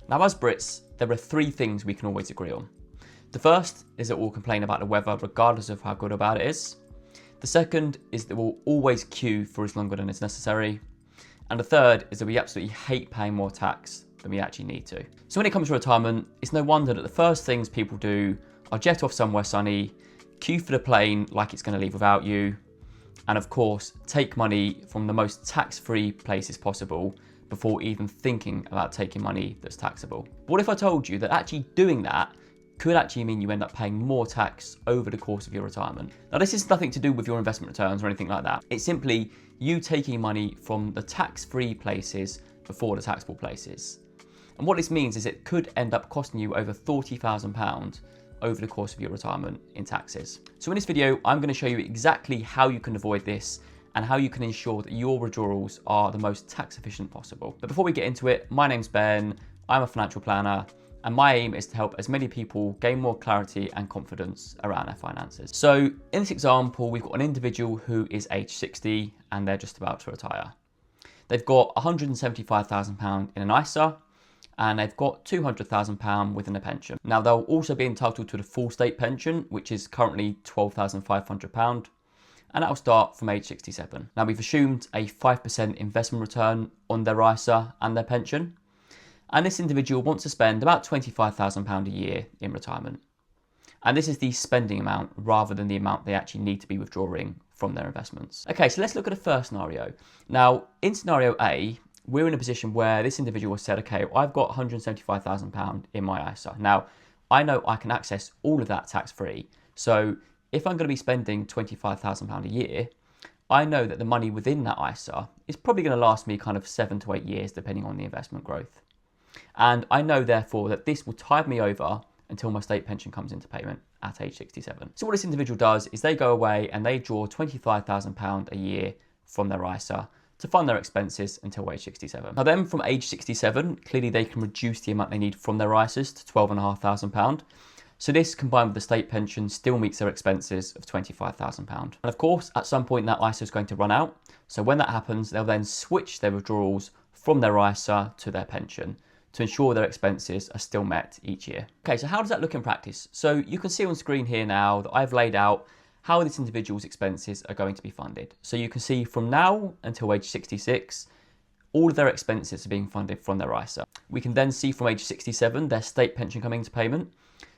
Now, as Brits, there are three things we can always agree on. The first is that we'll complain about the weather regardless of how good or bad it is. The second is that we'll always queue for as longer than is necessary. And the third is that we absolutely hate paying more tax than we actually need to. So when it comes to retirement, it's no wonder that the first things people do are jet off somewhere sunny, queue for the plane like it's going to leave without you, and of course, take money from the most tax-free places possible before even thinking about taking money that's taxable. What if I told you that actually doing that could actually mean you end up paying more tax over the course of your retirement? Now, this is nothing to do with your investment returns or anything like that. It's simply you taking money from the tax-free places before the taxable places. And what this means is it could end up costing you over £40,000 over the course of your retirement in taxes. So in this video, I'm going to show you exactly how you can avoid this and how you can ensure that your withdrawals are the most tax efficient possible. But before we get into it, my name's Ben, I'm a financial planner, and my aim is to help as many people gain more clarity and confidence around their finances. So in this example, we've got an individual who is age 60 and they're just about to retire. They've got £175,000 in an ISA, and they've got £200,000 within a pension. Now, they'll also be entitled to the full state pension, which is currently £12,500, and that'll start from age 67. Now, we've assumed a 5% investment return on their ISA and their pension, and this individual wants to spend about £25,000 a year in retirement. And this is the spending amount rather than the amount they actually need to be withdrawing from their investments. Okay, so let's look at the first scenario. Now, in scenario A, we're in a position where this individual has said, okay, I've got £175,000 in my ISA. Now, I know I can access all of that tax-free. So if I'm going to be spending £25,000 a year, I know that the money within that ISA is probably going to last me kind of 7 to 8 years, depending on the investment growth. And I know, therefore, that this will tide me over until my state pension comes into payment at age 67. So what this individual does is they go away and they draw £25,000 a year from their ISA to fund their expenses until age 67. Now then, from age 67, clearly they can reduce the amount they need from their ISAs to £12,500. So this, combined with the state pension, still meets their expenses of £25,000. And of course, at some point that ISA is going to run out. So when that happens, they'll then switch their withdrawals from their ISA to their pension to ensure their expenses are still met each year. Okay, so how does that look in practice? So you can see on screen here now that I've laid out how this individual's expenses are going to be funded. So you can see from now until age 66, all of their expenses are being funded from their ISA. We can then see from age 67, their state pension coming into payment.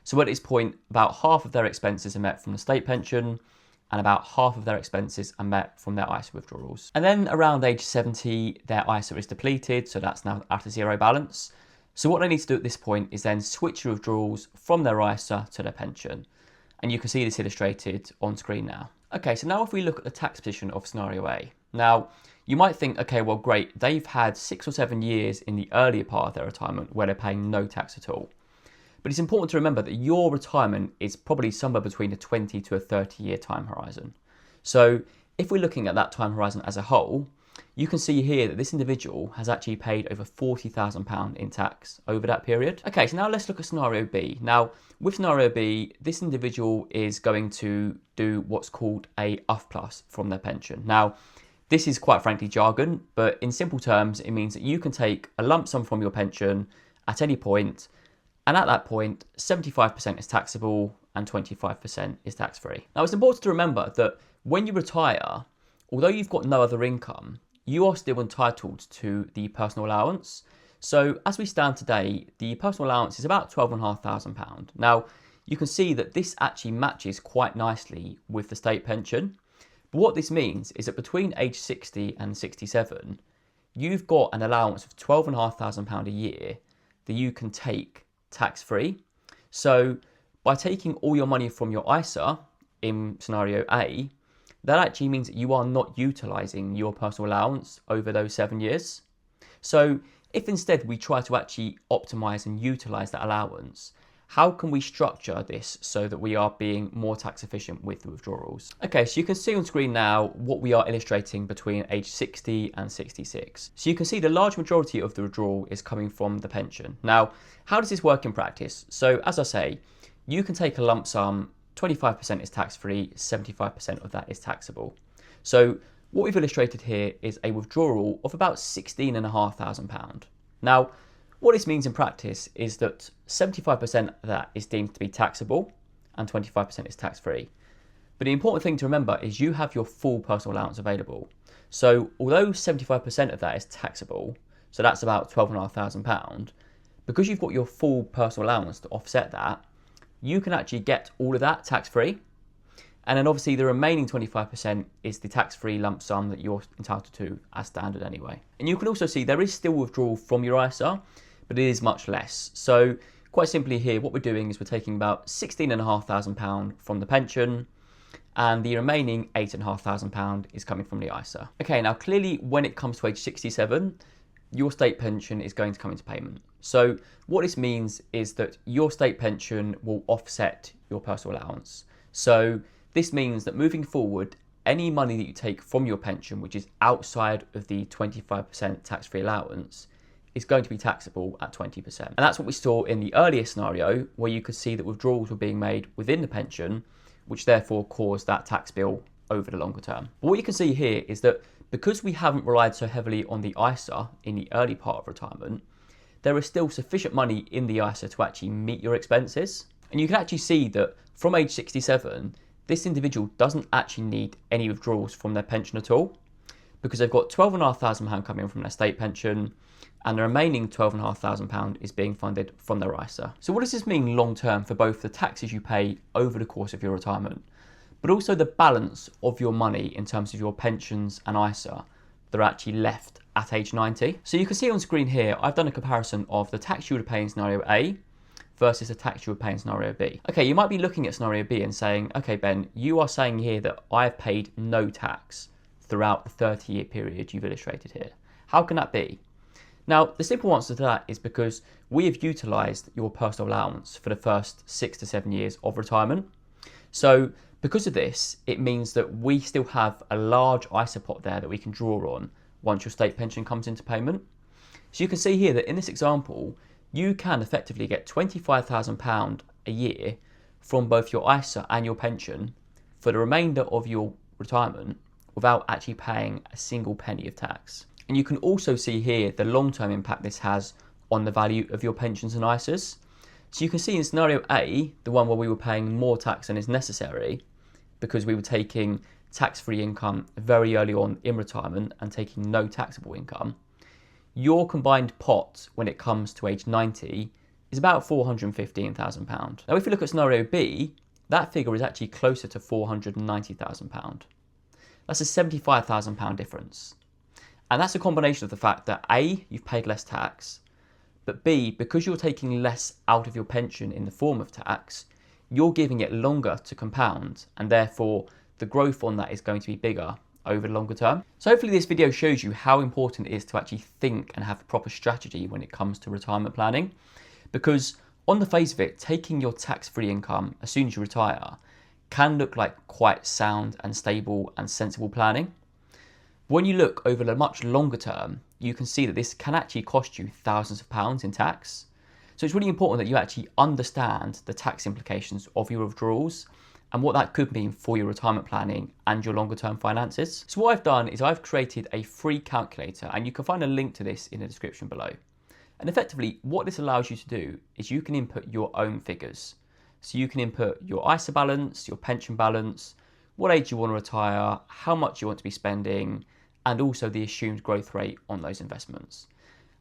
So at this point, about half of their expenses are met from the state pension and about half of their expenses are met from their ISA withdrawals. And then around age 70, their ISA is depleted, so that's now at a zero balance. So what they need to do at this point is then switch the withdrawals from their ISA to their pension. And you can see this illustrated on screen now. Okay, so now if we look at the tax position of scenario A. Now, you might think, okay, well, great, they've had 6 or 7 years in the earlier part of their retirement where they're paying no tax at all. But it's important to remember that your retirement is probably somewhere between a 20 to a 30-year time horizon. So if we're looking at that time horizon as a whole, you can see here that this individual has actually paid over £40,000 in tax over that period. Okay, so now let's look at scenario B. Now, with scenario B, this individual is going to do what's called a UF+ from their pension. Now, this is quite frankly jargon, but in simple terms, it means that you can take a lump sum from your pension at any point, and at that point, 75% is taxable and 25% is tax-free. Now, it's important to remember that when you retire, although you've got no other income, you are still entitled to the personal allowance. So as we stand today, the personal allowance is about £12,500. Now, you can see that this actually matches quite nicely with the state pension. But what this means is that between age 60 and 67, you've got an allowance of £12,500 a year that you can take tax-free. So by taking all your money from your ISA in scenario A, that actually means that you are not utilising your personal allowance over those 7 years. So if instead we try to actually optimise and utilise that allowance, how can we structure this so that we are being more tax efficient with the withdrawals? Okay, so you can see on screen now what we are illustrating between age 60 and 66. So you can see the large majority of the withdrawal is coming from the pension. Now, how does this work in practice? So as I say, you can take a lump sum, 25% is tax-free, 75% of that is taxable. So what we've illustrated here is a withdrawal of about £16,500. Now, What this means in practice is that 75% of that is deemed to be taxable and 25% is tax-free. But the important thing to remember is you have your full personal allowance available. So although 75% of that is taxable, so that's about £12,500, because you've got your full personal allowance to offset that, you can actually get all of that tax-free. And then obviously the remaining 25% is the tax-free lump sum that you're entitled to as standard anyway. And you can also see there is still withdrawal from your ISA, but it is much less. So quite simply here, what we're doing is we're taking about £16,500 from the pension, and the remaining £8,500 is coming from the ISA. Okay, now clearly when it comes to age 67, your state pension is going to come into payment. So what this means is that your state pension will offset your personal allowance. So this means that moving forward, any money that you take from your pension, which is outside of the 25% tax-free allowance, is going to be taxable at 20%. And that's what we saw in the earlier scenario, where you could see that withdrawals were being made within the pension, which therefore caused that tax bill over the longer term. But what you can see here is that because we haven't relied so heavily on the ISA in the early part of retirement, there is still sufficient money in the ISA to actually meet your expenses. And you can actually see that from age 67, this individual doesn't actually need any withdrawals from their pension at all, because they've got £12,500 coming in from their state pension, and the remaining £12,500 is being funded from their ISA. So what does this mean long term for both the taxes you pay over the course of your retirement, but also the balance of your money in terms of your pensions and ISA that are actually left at age 90? So you can see on screen here, I've done a comparison of the tax you would pay in scenario A versus the tax you would pay in scenario B. Okay, you might be looking at scenario B and saying, okay, Ben, you are saying here that I've paid no tax throughout the 30-year period you've illustrated here. How can that be? Now, the simple answer to that is because we have utilised your personal allowance for the first 6 to 7 years of retirement. So because of this, it means that we still have a large ISA pot there that we can draw on once your state pension comes into payment. So you can see here that in this example, you can effectively get £25,000 a year from both your ISA and your pension for the remainder of your retirement without actually paying a single penny of tax. And you can also see here the long-term impact this has on the value of your pensions and ISAs. So you can see in scenario A, the one where we were paying more tax than is necessary because we were taking tax-free income very early on in retirement and taking no taxable income, your combined pot when it comes to age 90 is about £415,000. Now if we look at scenario B, that figure is actually closer to £490,000. That's a £75,000 difference. And that's a combination of the fact that A, you've paid less tax, but B, because you're taking less out of your pension in the form of tax, you're giving it longer to compound, and therefore the growth on that is going to be bigger over the longer term. So hopefully this video shows you how important it is to actually think and have a proper strategy when it comes to retirement planning, because on the face of it, taking your tax-free income as soon as you retire can look like quite sound and stable and sensible planning. When you look over the much longer term, you can see that this can actually cost you thousands of pounds in tax. So it's really important that you actually understand the tax implications of your withdrawals and what that could mean for your retirement planning and your longer term finances. So what I've done is I've created a free calculator, and you can find a link to this in the description below. And effectively what this allows you to do is you can input your own figures. So you can input your ISA balance, your pension balance, what age you want to retire, how much you want to be spending, and also the assumed growth rate on those investments.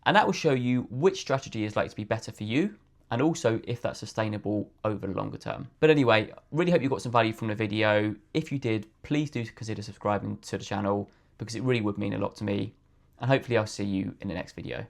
And that will show you which strategy is likely to be better for you, and also if that's sustainable over the longer term. But anyway, really hope you got some value from the video. If you did, please do consider subscribing to the channel because it really would mean a lot to me. And hopefully I'll see you in the next video.